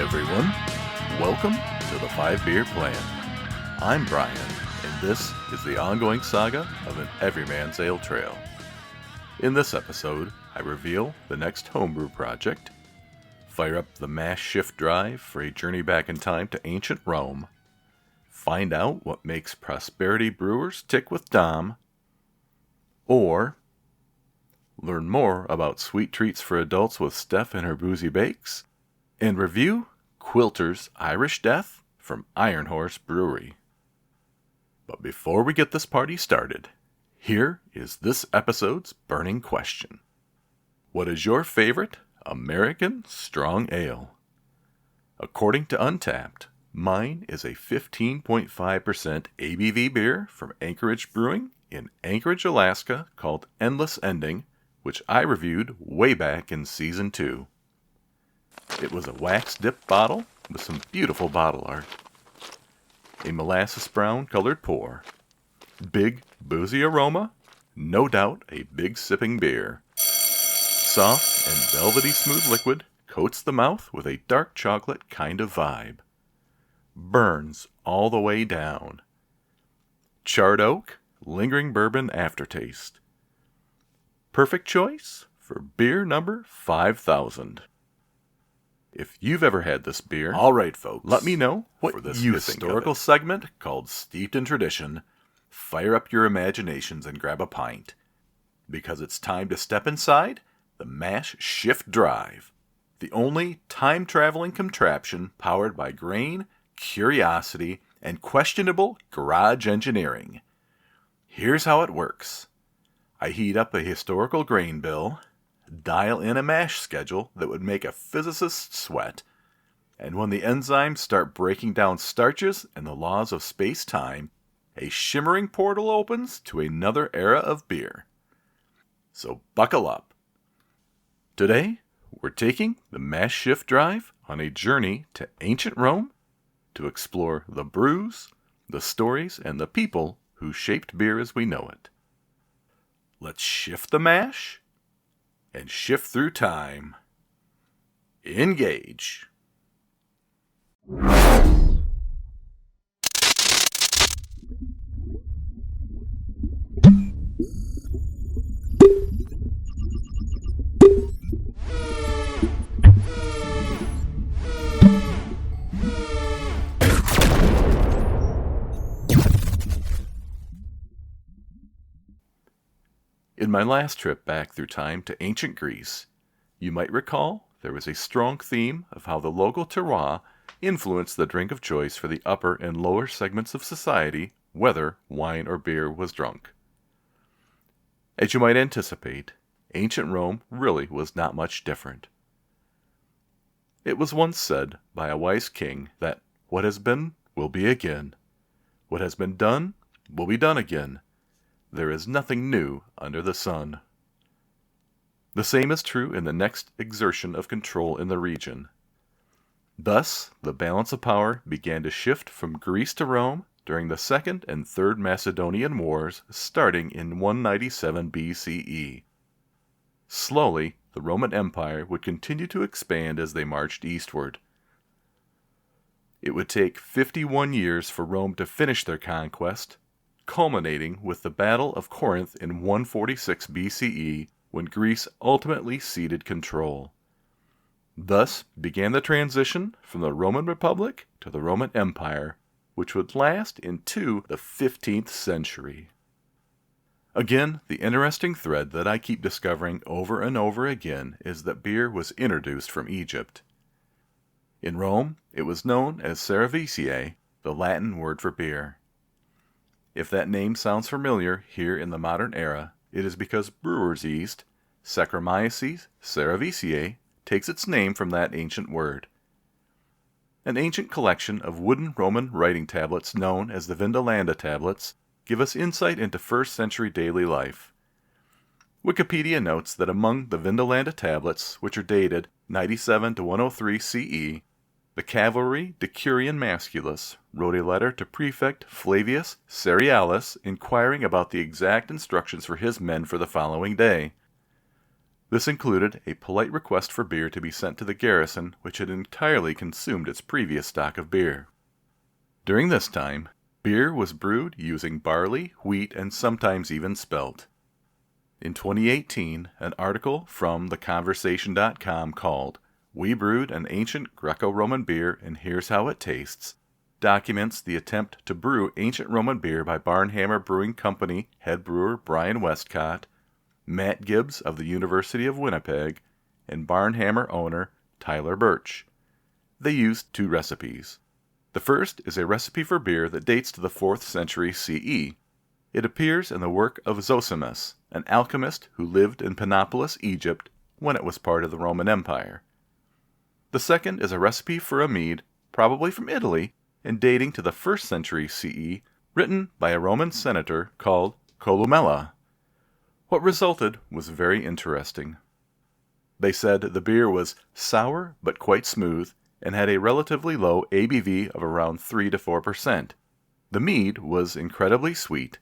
everyone. Welcome to the 5 Beer Plan. I'm Brian, and this is the ongoing saga of an everyman's ale trail. In this episode, I reveal the next homebrew project, fire up the mash shift drive for a journey back in time to ancient Rome, find out what makes Prosperity Brewers tick with Dom, or learn more about sweet treats for adults with Steph and her boozy bakes, and review Quilter's Irish Death from Iron Horse Brewery. But before we get this party started, here is this episode's burning question. What is your favorite American strong ale? According to Untappd, mine is a 15.5% ABV beer from Anchorage Brewing in Anchorage, Alaska, called Endless Ending, which I reviewed way back in Season 2. It was a wax-dipped bottle with some beautiful bottle art. A molasses brown colored pour. Big, boozy aroma. No doubt a big sipping beer. Soft and velvety smooth liquid coats the mouth with a dark chocolate kind of vibe. Burns all the way down. Charred oak, lingering bourbon aftertaste. Perfect choice for beer number 5000. If you've ever had this beer, all right, folks, let me know what for this historical segment called Steeped in Tradition. Fire up your imaginations and grab a pint, because it's time to step inside the Mash Shift Drive, the only time-traveling contraption powered by grain, curiosity, and questionable garage engineering. Here's how it works. I heat up a historical grain bill, dial in a mash schedule that would make a physicist sweat, and when the enzymes start breaking down starches and the laws of space-time, a shimmering portal opens to another era of beer. So buckle up. Today, we're taking the Mash Shift Drive on a journey to ancient Rome to explore the brews, the stories, and the people who shaped beer as we know it. Let's shift the mash and shift through time. Engage. In my last trip back through time to ancient Greece, you might recall there was a strong theme of how the local terroir influenced the drink of choice for the upper and lower segments of society, whether wine or beer was drunk. As you might anticipate, ancient Rome really was not much different. It was once said by a wise king that what has been will be again. What has been done will be done again. There is nothing new under the sun. The same is true in the next exertion of control in the region. Thus, the balance of power began to shift from Greece to Rome during the Second and Third Macedonian Wars starting in 197 BCE. Slowly, the Roman Empire would continue to expand as they marched eastward. It would take 51 years for Rome to finish their conquest, culminating with the Battle of Corinth in 146 BCE, when Greece ultimately ceded control. Thus began the transition from the Roman Republic to the Roman Empire, which would last into the 15th century. Again, the interesting thread that I keep discovering over and over again is that beer was introduced from Egypt. In Rome, it was known as cerevisiae, the Latin word for beer. If that name sounds familiar here in the modern era, it is because brewer's yeast, Saccharomyces cerevisiae, takes its name from that ancient word. An ancient collection of wooden Roman writing tablets known as the Vindolanda tablets give us insight into first century daily life. Wikipedia notes that among the Vindolanda tablets, which are dated 97 to 103 CE, the cavalry decurion masculus wrote a letter to Prefect Flavius Cerealis inquiring about the exact instructions for his men for the following day. This included a polite request for beer to be sent to the garrison, which had entirely consumed its previous stock of beer. During this time, beer was brewed using barley, wheat, and sometimes even spelt. In 2018, an article from theconversation.com called "We Brewed an Ancient Greco-Roman Beer and Here's How It Tastes" documents the attempt to brew ancient Roman beer by Barnhammer Brewing Company head brewer Brian Westcott, Matt Gibbs of the University of Winnipeg, and Barnhammer owner Tyler Birch. They used 2 recipes. The first is a recipe for beer that dates to the 4th century CE. It appears in the work of Zosimus, an alchemist who lived in Panopolis, Egypt, when it was part of the Roman Empire. The second is a recipe for a mead, probably from Italy, and dating to the 1st century CE, written by a Roman senator called Columella. What resulted was very interesting. They said the beer was sour but quite smooth, and had a relatively low ABV of around 3 to 4%. The mead was incredibly sweet.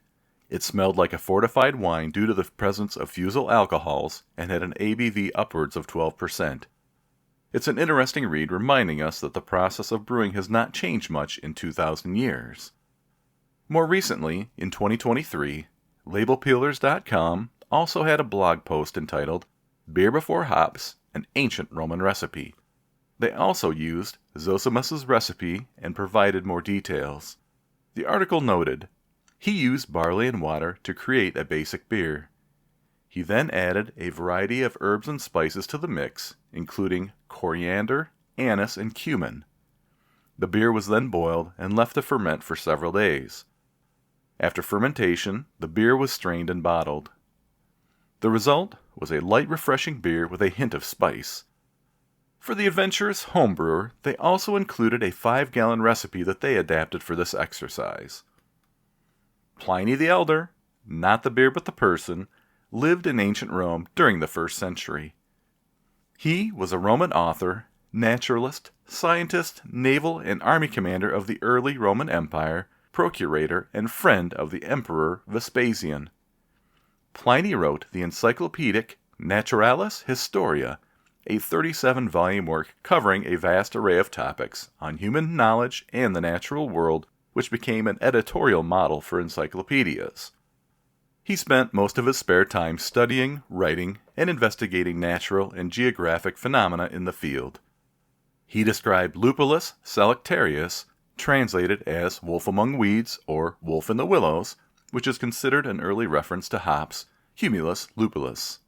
It smelled like a fortified wine due to the presence of fusel alcohols, and had an ABV upwards of 12%. It's an interesting read reminding us that the process of brewing has not changed much in 2,000 years. More recently, in 2023, LabelPeelers.com also had a blog post entitled "Beer Before Hops, an Ancient Roman Recipe." They also used Zosimus's recipe and provided more details. The article noted, he used barley and water to create a basic beer. He then added a variety of herbs and spices to the mix, including coriander, anise, and cumin. The beer was then boiled and left to ferment for several days. After fermentation, the beer was strained and bottled. The result was a light, refreshing beer with a hint of spice. For the adventurous homebrewer, they also included a 5-gallon recipe that they adapted for this exercise. Pliny the Elder, not the beer but the person, lived in ancient Rome during the 1st century. He was a Roman author, naturalist, scientist, naval and army commander of the early Roman Empire, procurator, and friend of the Emperor Vespasian. Pliny wrote the encyclopedic Naturalis Historia, a 37-volume work covering a vast array of topics on human knowledge and the natural world, which became an editorial model for encyclopedias. He spent most of his spare time studying, writing, and investigating natural and geographic phenomena in the field. He described Lupulus selectarius, translated as wolf among weeds or wolf in the willows, which is considered an early reference to hops, Humulus lupulus.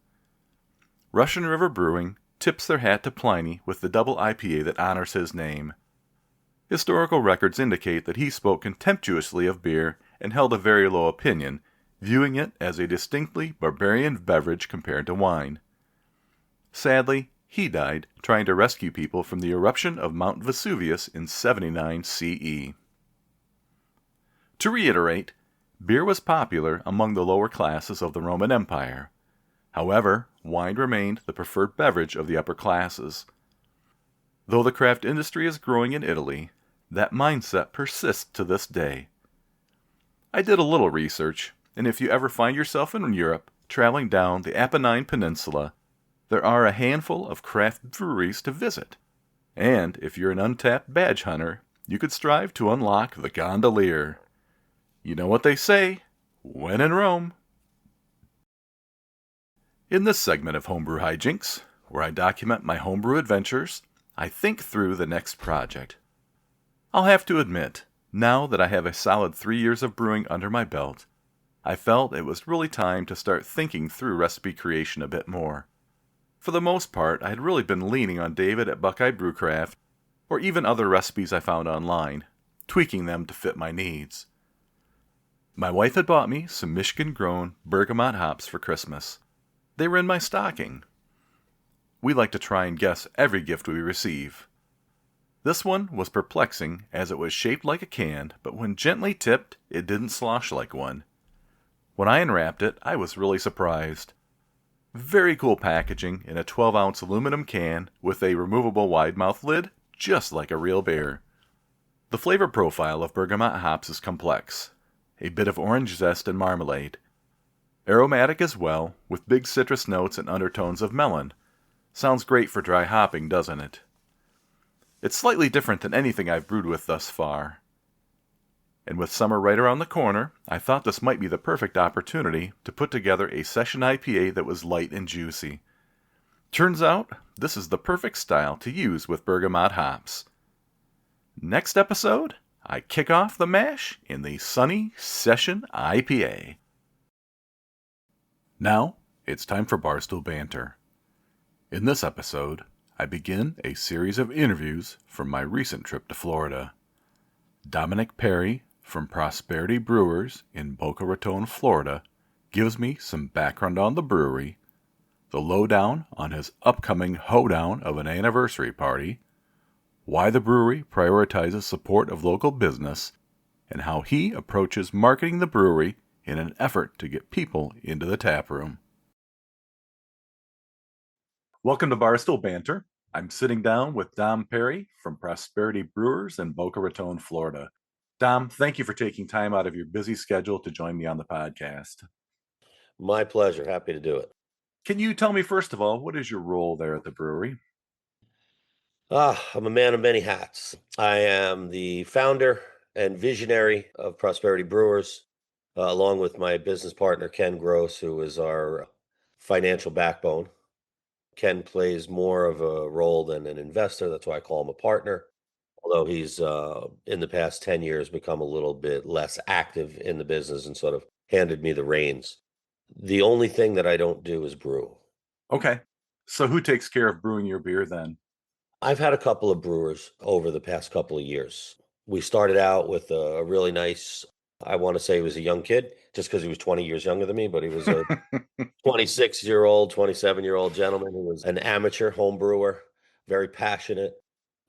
Russian River Brewing tips their hat to Pliny with the double IPA that honors his name. Historical records indicate that he spoke contemptuously of beer and held a very low opinion, viewing it as a distinctly barbarian beverage compared to wine. Sadly, he died trying to rescue people from the eruption of Mount Vesuvius in 79 CE. To reiterate, beer was popular among the lower classes of the Roman Empire. However, wine remained the preferred beverage of the upper classes. Though the craft industry is growing in Italy, that mindset persists to this day. I did a little research, and if you ever find yourself in Europe, traveling down the Apennine Peninsula, there are a handful of craft breweries to visit. And if you're an untapped badge hunter, you could strive to unlock the gondolier. You know what they say, when in Rome. In this segment of Homebrew Hijinks, where I document my homebrew adventures, I think through the next project. I'll have to admit, now that I have a solid 3 years of brewing under my belt, I felt it was really time to start thinking through recipe creation a bit more. For the most part, I had really been leaning on David at Buckeye Brewcraft, or even other recipes I found online, tweaking them to fit my needs. My wife had bought me some Michigan-grown bergamot hops for Christmas. They were in my stocking. We like to try and guess every gift we receive. This one was perplexing as it was shaped like a can, but when gently tipped, it didn't slosh like one. When I unwrapped it, I was really surprised. Very cool packaging in a 12-ounce aluminum can with a removable wide-mouth lid, just like a real beer. The flavor profile of bergamot hops is complex. A bit of orange zest and marmalade. Aromatic as well, with big citrus notes and undertones of melon. Sounds great for dry hopping, doesn't it? It's slightly different than anything I've brewed with thus far. And with summer right around the corner, I thought this might be the perfect opportunity to put together a session IPA that was light and juicy. Turns out, this is the perfect style to use with bergamot hops. Next episode, I kick off the mash in the Sunny Session IPA. Now, it's time for Barstool Banter. In this episode, I begin a series of interviews from my recent trip to Florida. Dominic Perry from Prosperity Brewers in Boca Raton, Florida, gives me some background on the brewery, the lowdown on his upcoming hoedown of an anniversary party, why the brewery prioritizes support of local business, and how he approaches marketing the brewery in an effort to get people into the tap room. Welcome to Barstool Banter. I'm sitting down with Dom Perry from Prosperity Brewers in Boca Raton, Florida. Dom, thank you for taking time out of your busy schedule to join me on the podcast. My pleasure. Happy to do it. Can you tell me, first of all, what is your role there at the brewery? I'm a man of many hats. I am the founder and visionary of Prosperity Brewers, along with my business partner, Ken Gross, who is our financial backbone. Ken plays more of a role than an investor. That's why I call him a partner, although he's in the past 10 years become a little bit less active in the business and sort of handed me the reins. The only thing that I don't do is brew. Okay. So who takes care of brewing your beer then? I've had a couple of brewers over the past couple of years. We started out with a really nice, I want to say he was a young kid, just because he was 20 years younger than me, but he was a 26-year-old, 27-year-old gentleman who was an amateur home brewer, very passionate.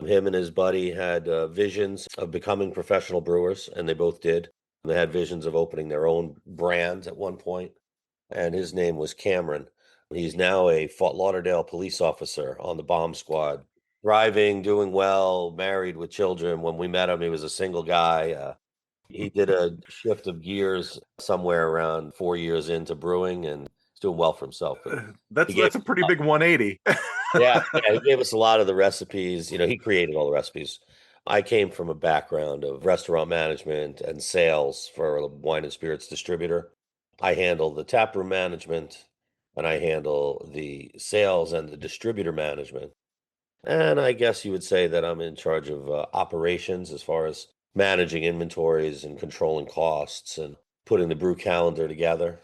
Him and his buddy had visions of becoming professional brewers, and they both did. They had visions of opening their own brand at one point, and his name was Cameron. He's now a Fort Lauderdale police officer on the bomb squad, thriving, doing well, married with children. When we met him, he was a single guy. He did a shift of gears somewhere around 4 years into brewing, and he's doing well for himself. But That's a pretty big 180. yeah, he gave us a lot of the recipes. He created all the recipes. I came from a background of restaurant management and sales for a wine and spirits distributor. I handle the taproom management, and I handle the sales and the distributor management. And I guess you would say that I'm in charge of operations as far as managing inventories and controlling costs and putting the brew calendar together.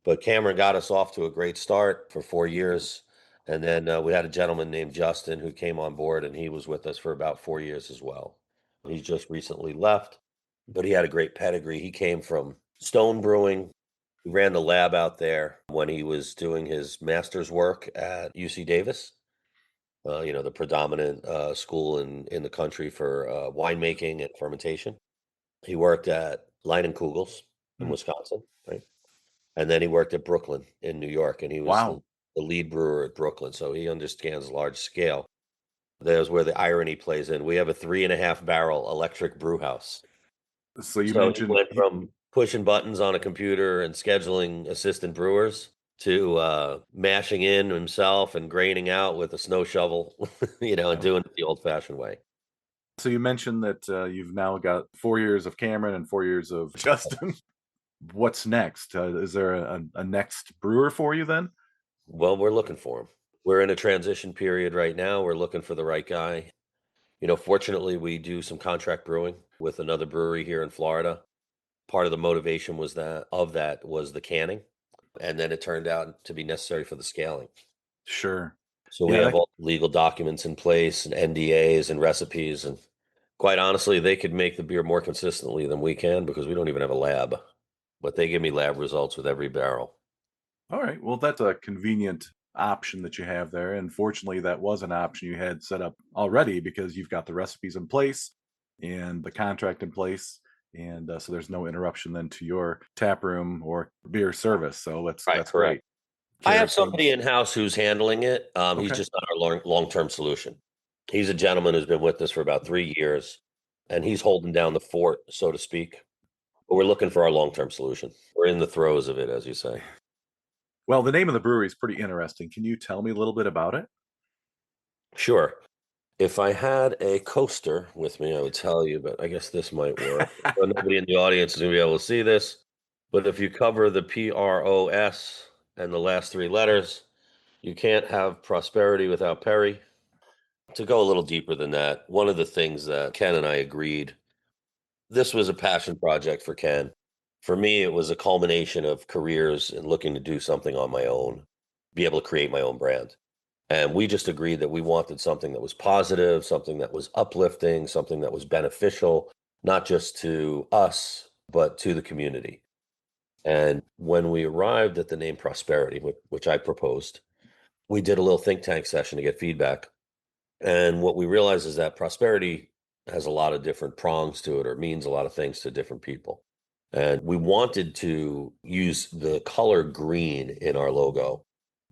But Cameron got us off to a great start for 4 years. And then we had a gentleman named Justin who came on board, and he was with us for about 4 years as well. He's just recently left, but he had a great pedigree. He came from Stone Brewing. He ran the lab out there when he was doing his master's work at UC Davis, the predominant school in the country for winemaking and fermentation. He worked at Leinenkugel's in Wisconsin, right? And then he worked at Brooklyn in New York, and he was Wow. the lead brewer at Brooklyn. So he understands large scale. There's where the irony plays in. We have a 3.5 barrel electric brew house. So you So he mentioned went from pushing buttons on a computer and scheduling assistant brewers to mashing in himself and graining out with a snow shovel, and doing it the old-fashioned way. So you mentioned that you've now got 4 years of Cameron and 4 years of Justin. What's next? Is there a next brewer for you then? Well, we're looking for him. We're in a transition period right now. We're looking for the right guy. Fortunately, we do some contract brewing with another brewery here in Florida. Part of the motivation was that was the canning, and then it turned out to be necessary for the scaling. Sure. So we have all legal documents in place and NDAs and recipes, and quite honestly, they could make the beer more consistently than we can because we don't even have a lab, but they give me lab results with every barrel. All right. Well, that's a convenient option that you have there. And fortunately, that was an option you had set up already because you've got the recipes in place and the contract in place. And so there's no interruption then to your tap room or beer service. So that's Correct. great. I have somebody in-house who's handling it. He's just not our long-term solution. He's a gentleman who's been with us for about 3 years, and he's holding down the fort, so to speak. But we're looking for our long-term solution. We're in the throes of it, as you say. Well, the name of the brewery is pretty interesting. Can you tell me a little bit about it? Sure. If I had a coaster with me, I would tell you, but I guess this might work. So nobody in the audience is going to be able to see this. But if you cover the PROS and the last three letters, you can't have prosperity without Perry. To go a little deeper than that, one of the things that Ken and I agreed, this was a passion project for Ken. For me, it was a culmination of careers and looking to do something on my own, be able to create my own brand. And we just agreed that we wanted something that was positive, something that was uplifting, something that was beneficial, not just to us, but to the community. And when we arrived at the name Prosperity, which I proposed, we did a little think tank session to get feedback. And what we realized is that prosperity has a lot of different prongs to it, or means a lot of things to different people. And we wanted to use the color green in our logo,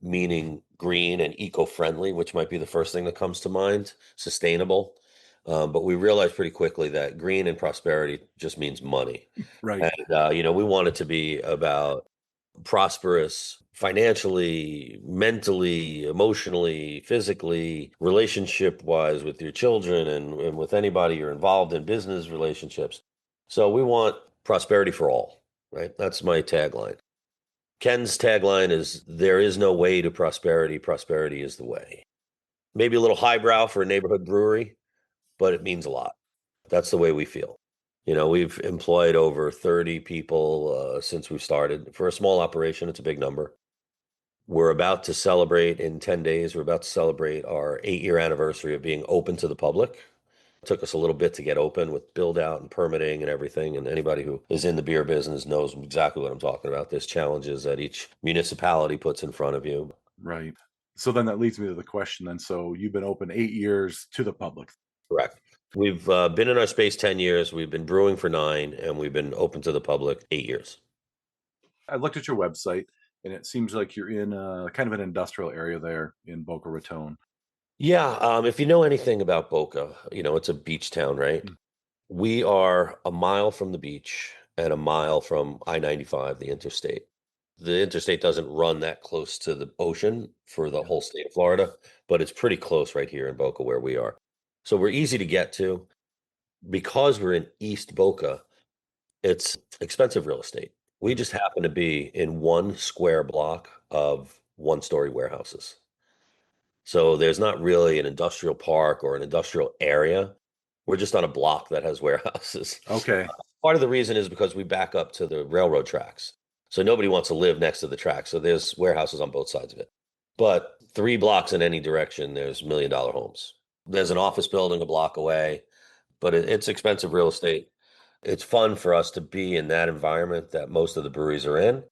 meaning green and eco-friendly, which might be the first thing that comes to mind, sustainable. But we realized pretty quickly that green and prosperity just means money. Right. And, we want it to be about prosperous financially, mentally, emotionally, physically, relationship wise with your children and with anybody you're involved in business relationships. So we want prosperity for all, right? That's my tagline. Ken's tagline is there is no way to prosperity. Prosperity is the way. Maybe a little highbrow for a neighborhood brewery, but it means a lot. That's the way we feel. We've employed over 30 people since we've started. For a small operation, it's a big number. We're about to celebrate in 10 days. We're about to celebrate our 8-year anniversary of being open to the public. It took us a little bit to get open with build out and permitting and everything. And anybody who is in the beer business knows exactly what I'm talking about. There's challenges that each municipality puts in front of you. Right. So then that leads me to the question then. So you've been open 8 years to the public. Correct. We've been in our space 10 years. We've been brewing for 9, and we've been open to the public 8 years. I looked at your website and it seems like you're in kind of an industrial area there in Boca Raton. Yeah, if you know anything about Boca, it's a beach town, right? Mm. We are a mile from the beach and a mile from I-95, the interstate. The interstate doesn't run that close to the ocean for the Yeah. whole state of Florida, but it's pretty close right here in Boca where we are. So we're easy to get to. Because we're in East Boca, it's expensive real estate. We Mm. just happen to be in one square block of one-story warehouses. So there's not really an industrial park or an industrial area. We're just on a block that has warehouses. Okay. Part of the reason is because we back up to the railroad tracks. So nobody wants to live next to the tracks. So there's warehouses on both sides of it. But 3 blocks in any direction, there's $1 million homes. There's an office building a block away, but it's expensive real estate. It's fun for us to be in that environment that most of the breweries are in,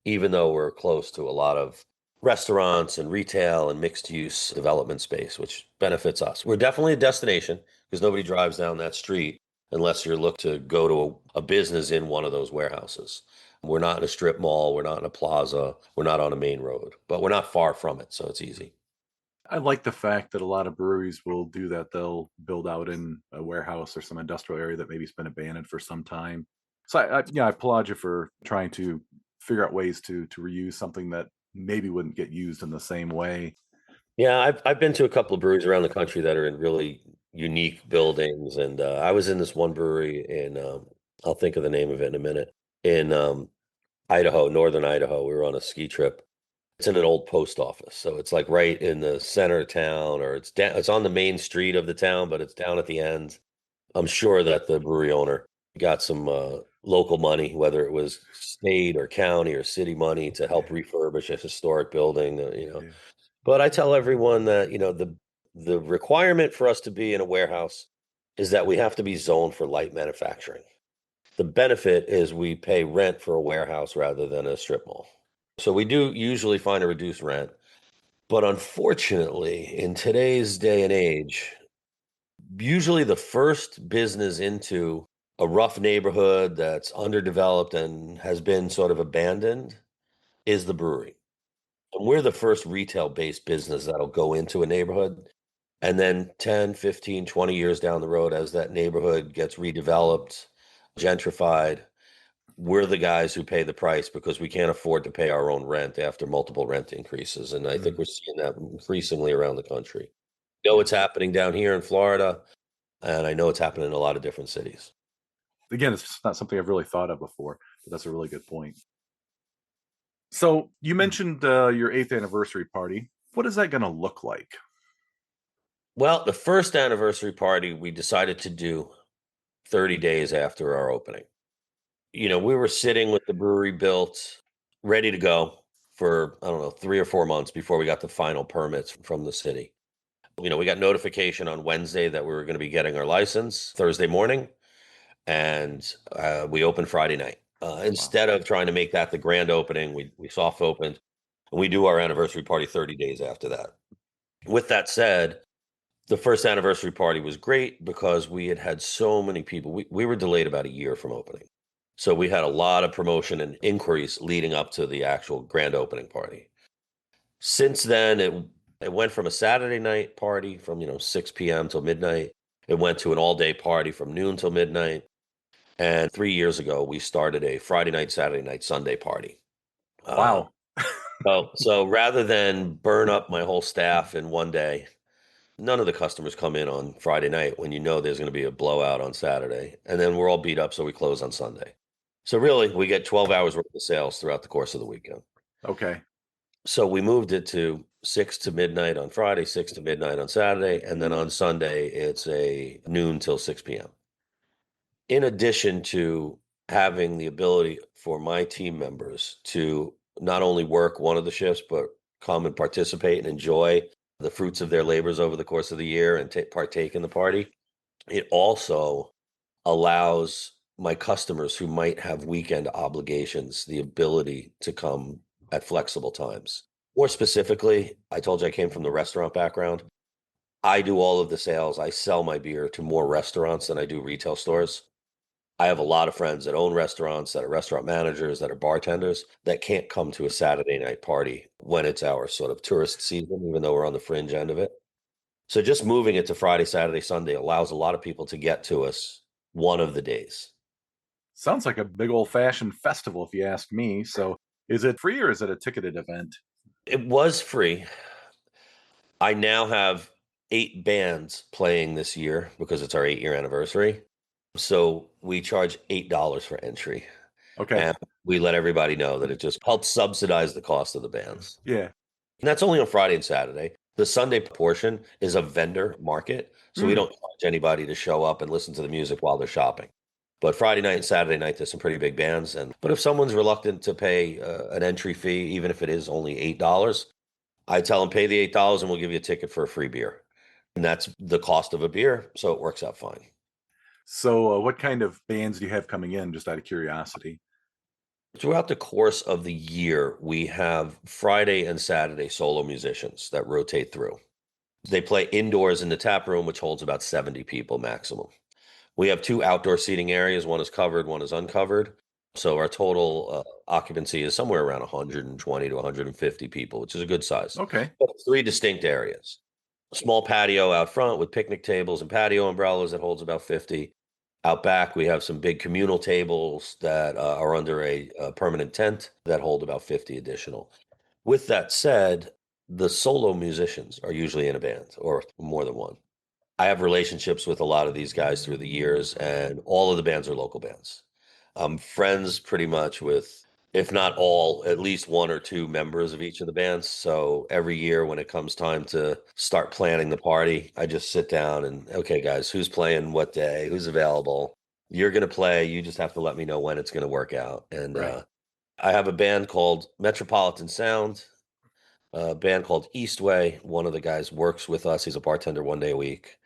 even though we're close to a lot of restaurants and retail and mixed use development space, which benefits us. We're definitely a destination because nobody drives down that street unless you're look to go to a business in one of those warehouses. We're not in a strip mall, we're not in a plaza, we're not on a main road, but we're not far from it, so it's easy. I like the fact that a lot of breweries will do that. They'll build out in a warehouse or some industrial area that maybe's been abandoned for some time. So I applaud you for trying to figure out ways to reuse something that maybe wouldn't get used in the same way. Yeah, I've been to a couple of breweries around the country that are in really unique buildings, and I was in this one brewery in I'll think of the name of it in a minute in Idaho, northern Idaho. We were on a ski trip. It's in an old post office, so it's like right in the center of town, or it's down. It's on the main street of the town, but it's down at the end. I'm sure that the brewery owner got some local money, whether it was state or county or city money, to help Yeah, refurbish a historic building. yeah. But I tell everyone that, the requirement for us to be in a warehouse is that we have to be zoned for light manufacturing. The benefit is we pay rent for a warehouse rather than a strip mall. So we do usually find a reduced rent. But unfortunately, in today's day and age, usually the first business into a rough neighborhood that's underdeveloped and has been sort of abandoned is the brewery. And we're the first retail-based business that'll go into a neighborhood, and then 10, 15, 20 years down the road, as that neighborhood gets redeveloped, gentrified, we're the guys who pay the price because we can't afford to pay our own rent after multiple rent increases. And I think Mm, we're seeing that increasingly around the country. yeah. It's happening down here in Florida, and I know it's happening in a lot of different cities. Again, it's just not something I've really thought of before, but that's a really good point. So you mentioned your eighth anniversary party. What is that going to look like? Well, the first anniversary party we decided to do 30 days after our opening. We were sitting with the brewery built, ready to go for, I don't know, 3 or 4 months before we got the final permits from the city. We got notification on Wednesday that we were going to be getting our license Thursday morning, and we opened Friday night. Wow. Instead of trying to make that the grand opening, we soft opened, and we do our anniversary party 30 days after that. With that said, the first anniversary party was great because we had so many people. We were delayed about a year from opening. So we had a lot of promotion and inquiries leading up to the actual grand opening party. Since then, it went from a Saturday night party from 6 p.m. till midnight. It went to an all day party from noon till midnight. And 3 years ago, we started a Friday night, Saturday night, Sunday party. Uh, Wow. so rather than burn up my whole staff in one day, none of the customers come in on Friday night when there's going to be a blowout on Saturday. And then we're all beat up, so we close on Sunday. So really, we get 12 hours worth of sales throughout the course of the weekend. Okay. So we moved it to 6 to midnight on Friday, 6 to midnight on Saturday, and then on Sunday, it's a noon till 6 p.m. In addition to having the ability for my team members to not only work one of the shifts, but come and participate and enjoy the fruits of their labors over the course of the year and partake in the party, it also allows my customers who might have weekend obligations the ability to come at flexible times. More specifically, I told you I came from the restaurant background. I do all of the sales. I sell my beer to more restaurants than I do retail stores. I have a lot of friends that own restaurants, that are restaurant managers, that are bartenders, that can't come to a Saturday night party when it's our sort of tourist season, even though we're on the fringe end of it. So just moving it to Friday, Saturday, Sunday allows a lot of people to get to us one of the days. Sounds like a big old fashioned festival, if you ask me. So is it free or is it a ticketed event? It was free. I now have 8 bands playing this year because it's our 8 year anniversary. So we charge $8 for entry. Okay. And we let everybody know that it just helps subsidize the cost of the bands. Yeah. And that's only on Friday and Saturday. The Sunday portion is a vendor market. So we Mm, don't charge anybody to show up and listen to the music while they're shopping. But Friday night and Saturday night, there's some pretty big bands. But if someone's reluctant to pay an entry fee, even if it is only $8, I tell them pay the $8 and we'll give you a ticket for a free beer. And that's the cost of a beer. So it works out fine. so what kind of bands do you have coming in, just out of curiosity? Throughout the course of the year, we have Friday and Saturday solo musicians that rotate through. They play indoors in the tap room, which holds about 70 people maximum. We have 2 outdoor seating areas. One is covered, one is uncovered. So our total occupancy is somewhere around 120 to 150 people, which is a good size. Okay. But 3 distinct areas. A small patio out front with picnic tables and patio umbrellas that holds about 50. Out back, we have some big communal tables that are under a permanent tent that hold about 50 additional. With that said, the solo musicians are usually in a band or more than one. I have relationships with a lot of these guys through the years, and all of the bands are local bands. I'm friends pretty much with, if not all, at least 1 or 2 members of each of the bands. So every year when it comes time to start planning the party, I just sit down and, okay, guys, who's playing what day? Who's available? You're going to play. You just have to let me know when it's going to work out. And Right. I have a band called Metropolitan Sound, a band called Eastway. One of the guys works with us. He's a bartender 1 day a week.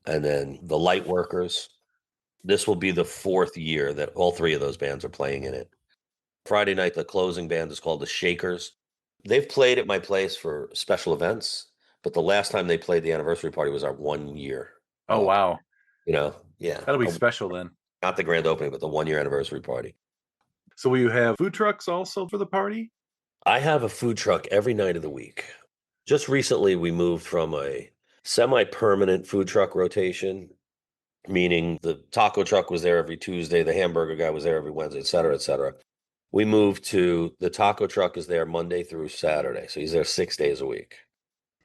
And then the Light Workers. This will be the 4th year that all 3 of those bands are playing in it. Friday night, the closing band is called the Shakers. They've played at my place for special events, but the last time they played the anniversary party was our 1 year. Oh, wow. Yeah, That'll be special then. not the grand opening, but the 1 year anniversary party. So will you have food trucks also for the party? I have a food truck every night of the week. Just recently, we moved from a semi permanent food truck rotation meaning the taco truck was there every Tuesday, the hamburger guy was there every Wednesday, et cetera, et cetera. We moved to the taco truck is there Monday through Saturday. So he's there 6 days a week.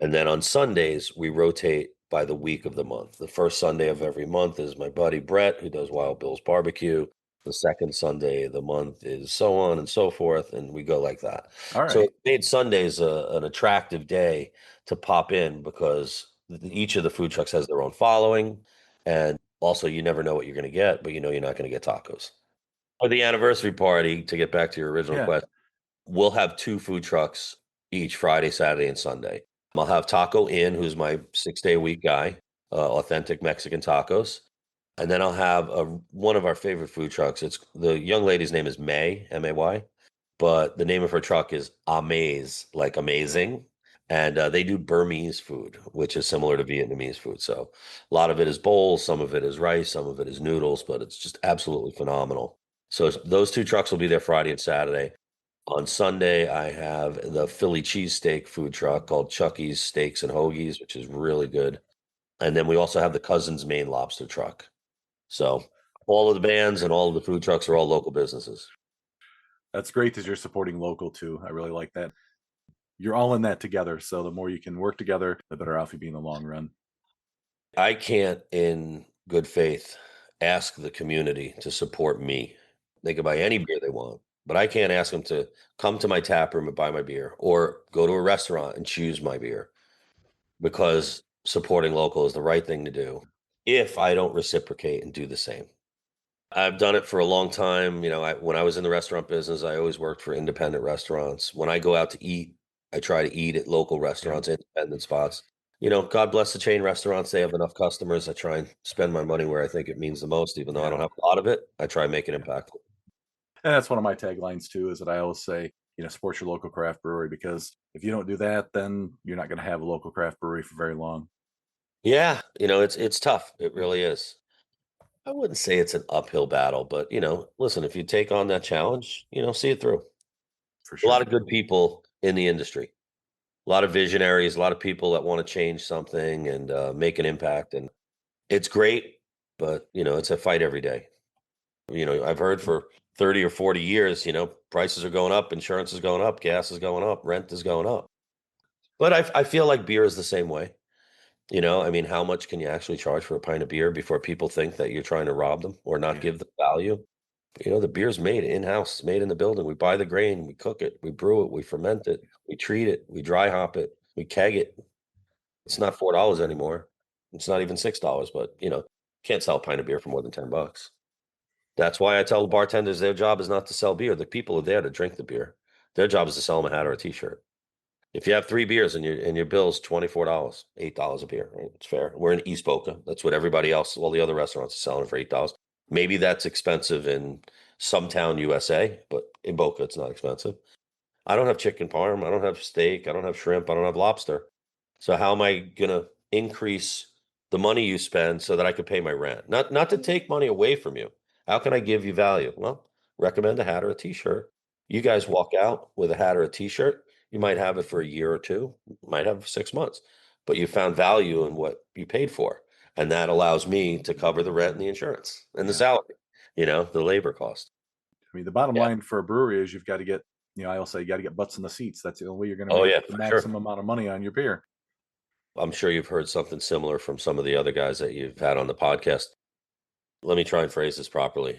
And then on Sundays, we rotate by the week of the month. The first Sunday of every month is my buddy Brett, who does Wild Bill's Barbecue. The second Sunday of the month is so on and so forth. And we go like that. All So right. it made Sundays an attractive day to pop in because each of the food trucks has their own following. And also, you never know what you're going to get, but you know you're not going to get tacos. For the anniversary party, to get back to your original Yeah. question, we'll have 2 food trucks each Friday, Saturday, and Sunday. I'll have Taco Inn, who's my 6-day-a-week guy, authentic Mexican tacos, and then I'll have one of our favorite food trucks. It's the young lady's name is May, M-A-Y, but the name of her truck is Amaze, like amazing, and, they do Burmese food, which is similar to Vietnamese food, so a lot of it is bowls, some of it is rice, some of it is noodles, but it's just absolutely phenomenal. So those 2 trucks will be there Friday and Saturday. On Sunday, I have the Philly cheesesteak food truck called Chucky's Steaks and Hoagies, which is really good. And then we also have the Cousins Maine Lobster truck. So all of the bands and all of the food trucks are all local businesses. That's great that you're supporting local too. I really like that. You're all in that together. So the more you can work together, the better off you be in the long run. I can't, in good faith, ask the community to support me. They can buy any beer they want, but I can't ask them to come to my tap room and buy my beer or go to a restaurant and choose my beer, because supporting local is the right thing to do if I don't reciprocate and do the same. I've done it for a long time. When I was in the restaurant business, I always worked for independent restaurants. When I go out to eat, I try to eat at local Yeah. restaurants, independent spots. God bless the chain restaurants. They have enough customers. I try and spend my money where I think it means the most, even though I Yeah. don't have a lot of it. I try and make it Yeah. impactful. And that's one of my taglines too, is that I always say, support your local craft brewery, because if you don't do that, then you're not going to have a local craft brewery for very long. Yeah, it's tough. It really is. I wouldn't say it's an uphill battle, but listen, if you take on that challenge, see it through. For A lot sure. of good people in the industry, a lot of visionaries, a lot of people that want to change something and make an impact. And it's great, but it's a fight every day. I've heard for 30 or 40 years, prices are going up, insurance is going up, gas is going up, rent is going up. But I feel like beer is the same way. I mean, how much can you actually charge for a pint of beer before people think that you're trying to rob them or not Yeah. give them value? The beer's made in-house, it's made in the building. We buy the grain, we cook it, we brew it, we ferment it, we treat it, we dry hop it, we keg it. It's not $4 anymore. It's not even $6, but can't sell a pint of beer for more than $10. That's why I tell the bartenders their job is not to sell beer. The people are there to drink the beer. Their job is to sell them a hat or a t-shirt. If you have 3 beers and your bill's $24, $8 a beer, right? It's fair. We're in East Boca. That's what everybody else, all the other restaurants are selling for $8. Maybe that's expensive in some town, USA, but in Boca, it's not expensive. I don't have chicken parm. I don't have steak. I don't have shrimp. I don't have lobster. So how am I gonna increase the money you spend so that I could pay my rent? Not to take money away from you. How can I give you value? Well, recommend a hat or a t-shirt. You guys walk out with a hat or a t-shirt. You might have it for a year or two, might have it for 6 months, but you found value in what you paid for. And that allows me to cover the rent and the insurance and the Yeah. salary, the labor cost. I mean, the bottom Yeah. line for a brewery is you've got to get, I will say you got to get butts in the seats. That's the only way you're going to Oh make yeah, the for sure. maximum amount of money on your beer. I'm sure you've heard something similar from some of the other guys that you've had on the podcast. Let me try and phrase this properly.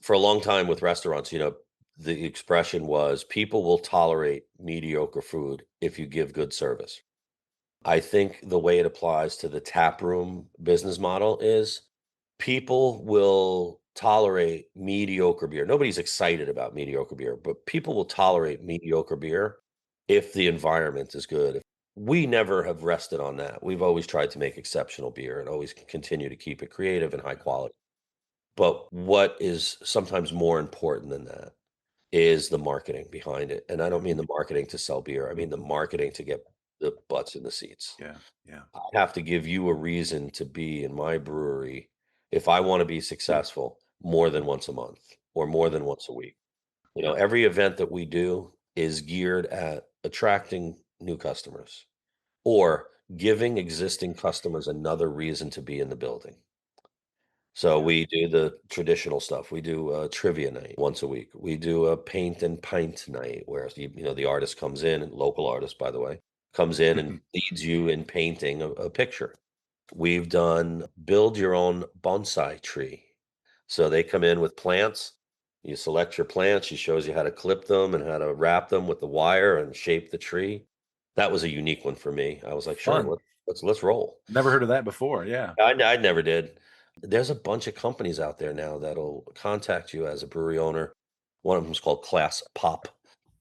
For a long time with restaurants, the expression was people will tolerate mediocre food if you give good service. I think the way it applies to the tap room business model is people will tolerate mediocre beer. Nobody's excited about mediocre beer, but people will tolerate mediocre beer if the environment is good. We never have rested on that. We've always tried to make exceptional beer and always continue to keep it creative and high quality. But what is sometimes more important than that is the marketing behind it. And I don't mean the marketing to sell beer. I mean the marketing to get the butts in the seats. Yeah. Yeah. I have to give you a reason to be in my brewery if I want to be successful more than once a month or more than once a week. Yeah. Every event that we do is geared at attracting new customers or giving existing customers another reason to be in the building. So Yeah. we do the traditional stuff. We do a trivia night once a week. We do a paint and pint night where the artist comes in, and local artist, by the way, comes in and leads you in painting a picture. We've done build your own bonsai tree. So they come in with plants. You select your plants. She shows you how to clip them and how to wrap them with the wire and shape the tree. That was a unique one for me. I was like, sure, Fun. let's roll. Never heard of that before. Yeah. I never did. There's a bunch of companies out there now that'll contact you as a brewery owner. One of them is called Class Pop.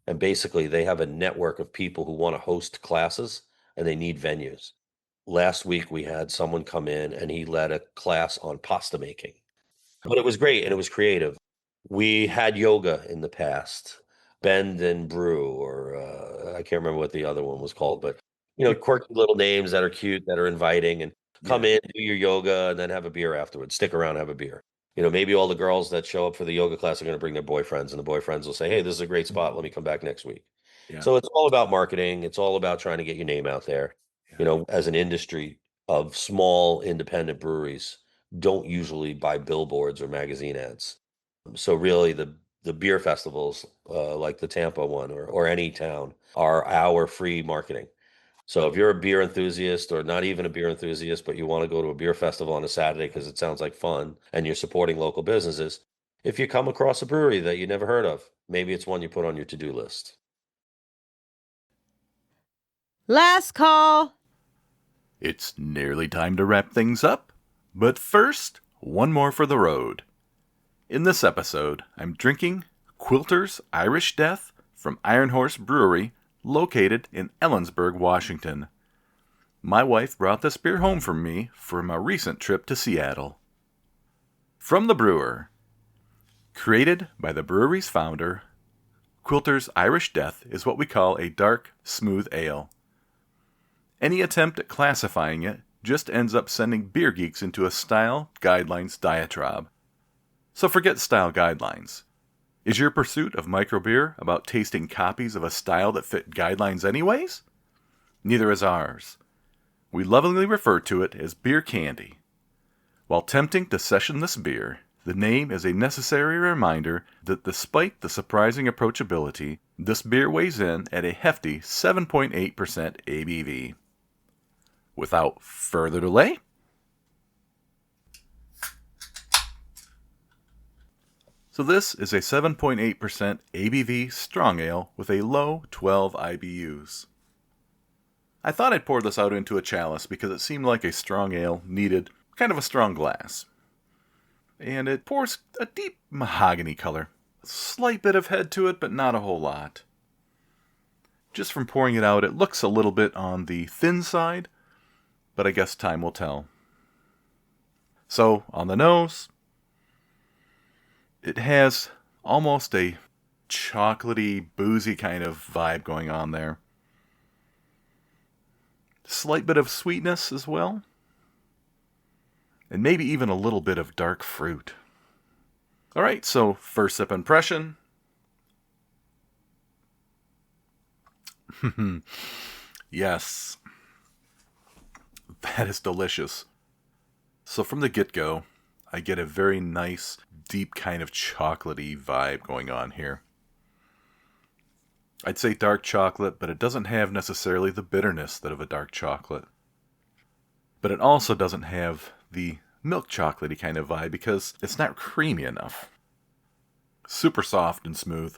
And basically, they have a network of people who want to host classes and they need venues. Last week, we had someone come in and he led a class on pasta making, but it was great and it was creative. We had yoga in the past, Bend and Brew, or I can't remember what the other one was called, but quirky little names that are cute, that are inviting, and come Yeah. in, do your yoga, and then have a beer afterwards. Stick around, have a beer. Maybe all the girls that show up for the yoga class are going to bring their boyfriends, and the boyfriends will say, "Hey, this is a great spot. Let me come back next week." Yeah. So it's all about marketing. It's all about trying to get your name out there. Yeah. As an industry of small independent breweries, don't usually buy billboards or magazine ads. So really, the beer festivals, like the Tampa one or any town, are our free marketing. So if you're a beer enthusiast or not even a beer enthusiast, but you want to go to a beer festival on a Saturday because it sounds like fun and you're supporting local businesses, if you come across a brewery that you never heard of, maybe it's one you put on your to-do list. Last call. It's nearly time to wrap things up, but first, one more for the road. In this episode, I'm drinking Quilter's Irish Death from Iron Horse Brewery, located in Ellensburg, Washington. My wife brought this beer home for me from a recent trip to Seattle. From the brewer. Created by the brewery's founder, Quilter's Irish Death is what we call a dark, smooth ale. Any attempt at classifying it just ends up sending beer geeks into a style guidelines diatribe. So forget style guidelines. Is your pursuit of microbeer about tasting copies of a style that fit guidelines anyways? Neither is ours. We lovingly refer to it as beer candy. While tempting to session this beer, the name is a necessary reminder that despite the surprising approachability, this beer weighs in at a hefty 7.8% ABV. Without further delay, so this is a 7.8% ABV strong ale with a low 12 IBUs. I thought I'd pour this out into a chalice because it seemed like a strong ale needed kind of a strong glass. And it pours a deep mahogany color. A slight bit of head to it, but not a whole lot. Just from pouring it out, it looks a little bit on the thin side, but I guess time will tell. So, on the nose, it has almost a chocolatey, boozy kind of vibe going on there. Slight bit of sweetness as well. And maybe even a little bit of dark fruit. Alright, so first sip impression. Yes. That is delicious. So from the get-go, I get a very nice, deep kind of chocolatey vibe going on here. I'd say dark chocolate, but it doesn't have necessarily the bitterness that of a dark chocolate. But it also doesn't have the milk chocolatey kind of vibe because it's not creamy enough. Super soft and smooth.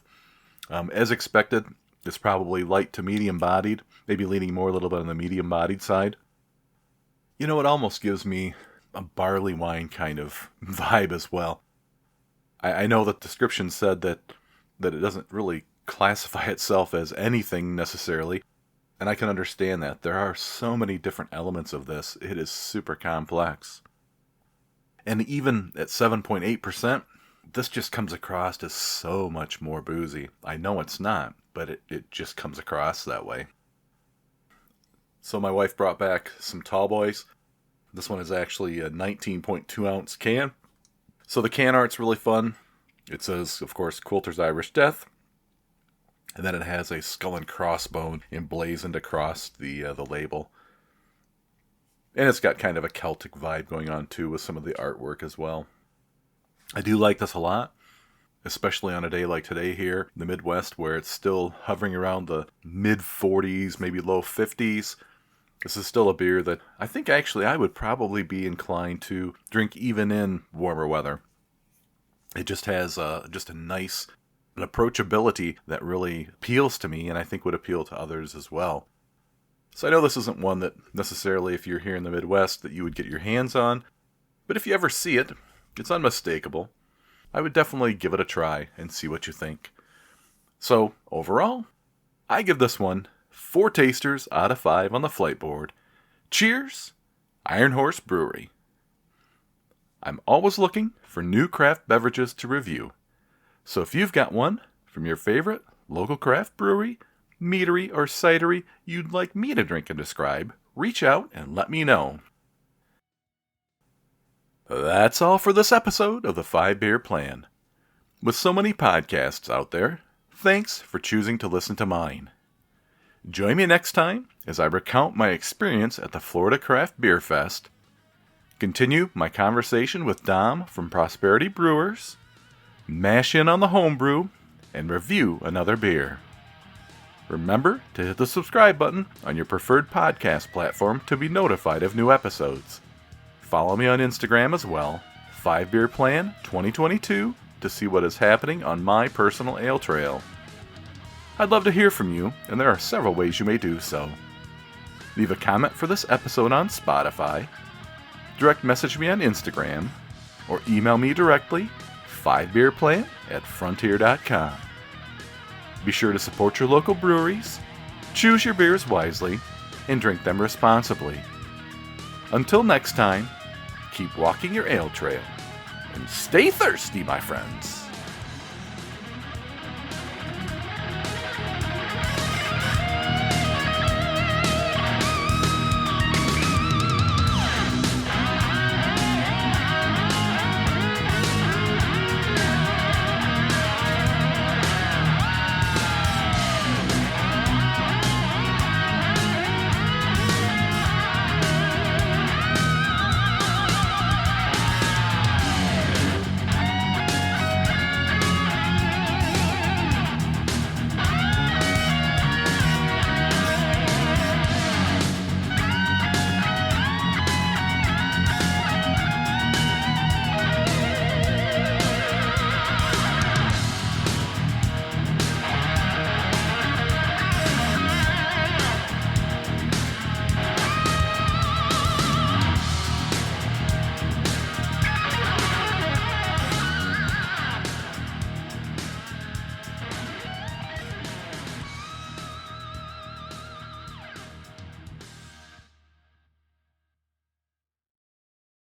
As expected, it's probably light to medium bodied, maybe leaning more a little bit on the medium bodied side. It almost gives me a barley wine kind of vibe as well. I know the description said that it doesn't really classify itself as anything necessarily, and I can understand that. There are so many different elements of this. It is super complex. And even at 7.8%, this just comes across as so much more boozy. I know it's not, but it just comes across that way. So my wife brought back some tall boys. This one is actually a 19.2 ounce can. So the can art's really fun. It says, of course, Quilter's Irish Death. And then it has a skull and crossbone emblazoned across the label. And it's got kind of a Celtic vibe going on too with some of the artwork as well. I do like this a lot, especially on a day like today here in the Midwest where it's still hovering around the mid 40s, maybe low 50s. This is still a beer that I think actually I would probably be inclined to drink even in warmer weather. It just has just a nice an approachability that really appeals to me and I think would appeal to others as well. So I know this isn't one that necessarily, if you're here in the Midwest, that you would get your hands on, but if you ever see it, it's unmistakable. I would definitely give it a try and see what you think. So, overall, I give this one 4 tasters out of 5 on the flight board. Cheers, Iron Horse Brewery. I'm always looking for new craft beverages to review. So if you've got one from your favorite local craft brewery, meadery, or cidery you'd like me to drink and describe, reach out and let me know. That's all for this episode of the 5 Beer Plan. With so many podcasts out there, thanks for choosing to listen to mine. Join me next time as I recount my experience at the Florida Craft Beer Fest, continue my conversation with Dom from Prosperity Brewers, mash in on the homebrew, and review another beer. Remember to hit the subscribe button on your preferred podcast platform to be notified of new episodes. Follow me on Instagram as well, 5 Beer Plan 2022, to see what is happening on my personal ale trail. I'd love to hear from you, and there are several ways you may do so. Leave a comment for this episode on Spotify, direct message me on Instagram, or email me directly, 5beerplan@frontier.com. Be sure to support your local breweries, choose your beers wisely, and drink them responsibly. Until next time, keep walking your ale trail, and stay thirsty, my friends.